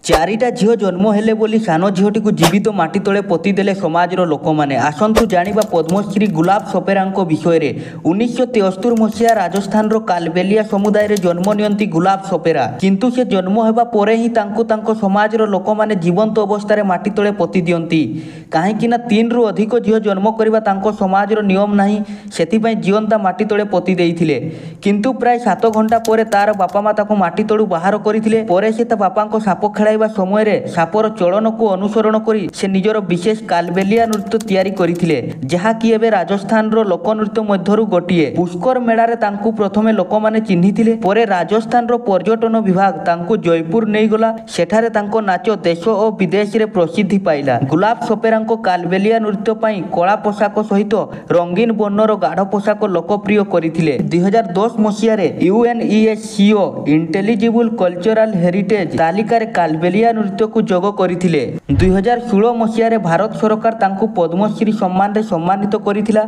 ଚାରିଟା ଝିଅ ଜନ୍ମ ହେଲେ ବୋଲି ସାନ ଝିଅଟିକୁ ଜୀବିତ ମାଟି ତଳେ ପୋତିଦେଲେ ସମାଜର ଲୋକମାନେ। ଆସନ୍ତୁ ଜାଣିବା ପଦ୍ମଶ୍ରୀ ଗୁଲାବ ସପେରାଙ୍କ ବିଷୟରେ। 1973 ମସିହା ରାଜସ୍ଥାନର କାଲବେଲିଆ ସମୁଦାୟରେ ଜନ୍ମ ନିଅନ୍ତି ଗୁଲାବ ସପେରା। କିନ୍ତୁ ସେ ଜନ୍ମ ହେବା ପରେ ହିଁ ତାଙ୍କୁ ତାଙ୍କ ସମାଜର ଲୋକମାନେ ଜୀବନ୍ତ ଅବସ୍ଥାରେ ମାଟି ତଳେ ପୋତି ଦିଅନ୍ତି। କାହିଁକି ନା 3ରୁ ଅଧିକ ଝିଅ ଜନ୍ମ କରିବା ତାଙ୍କ ସମାଜର ନିୟମ ନାହିଁ, ସେଥିପାଇଁ ଜିଅନ୍ତା ମାଟି ତଳେ ପୋତି ଦେଇଥିଲେ। କିନ୍ତୁ ପ୍ରାୟ 7 ଘଣ୍ଟା ପରେ ତାର ବାପା ମା ତାକୁ ମାଟି ତଳୁ ବାହାର କରିଥିଲେ। ପରେ ସେ ତା ବାପାଙ୍କ ସାପ ଖେଳାଇବା ସମୟରେ ସାପର ଚଳନକୁ ଅନୁସରଣ କରି ସେ ନିଜର ବିଶେଷ କାଲବେଲିଆ ନୃତ୍ୟ ତିଆରି କରିଥିଲେ, ଯାହାକି ଏବେ ରାଜସ୍ଥାନର ଲୋକନୃତ୍ୟ ମଧ୍ୟରୁ ଗୋଟିଏ। ପୁଷ୍କର ମେଳାରେ ତାଙ୍କୁ ପ୍ରଥମେ ଲୋକମାନେ ଚିହ୍ନିଥିଲେ। ପରେ ରାଜସ୍ଥାନର ପର୍ଯ୍ୟଟନ ବିଭାଗ ତାଙ୍କୁ ଜୟପୁର ନେଇଗଲା। ସେଠାରେ ତାଙ୍କ ନାଚ ଦେଶ ଓ ବିଦେଶରେ ପ୍ରସିଦ୍ଧି ପାଇଲା। ଗୁଲାବ ସପେରାଙ୍କ କାଲବେଲିଆ ନୃତ୍ୟ ପାଇଁ କଳା ପୋଷାକ ସହିତ ରଙ୍ଗୀନ ବର୍ଣ୍ଣର ଗାଢ଼ ପୋଷାକ ଲୋକପ୍ରିୟ କରିଥିଲେ। 2010 ମସିହାରେ ୟୁଏନଇଏସସିଓ ଇଣ୍ଟେଲିଜିବୁଲ କଲଚରାଲ ହେରିଟେଜ ତାଲିକାରେ କାଲବେଲିଆ ନୃତ୍ୟକୁ ଯୋଗ କରିଥିଲେ। 2016 ମସିହାରେ ଭାରତ ସରକାର ତାଙ୍କୁ ପଦ୍ମଶ୍ରୀ ସମ୍ମାନରେ ସମ୍ମାନିତ କରିଥିଲା।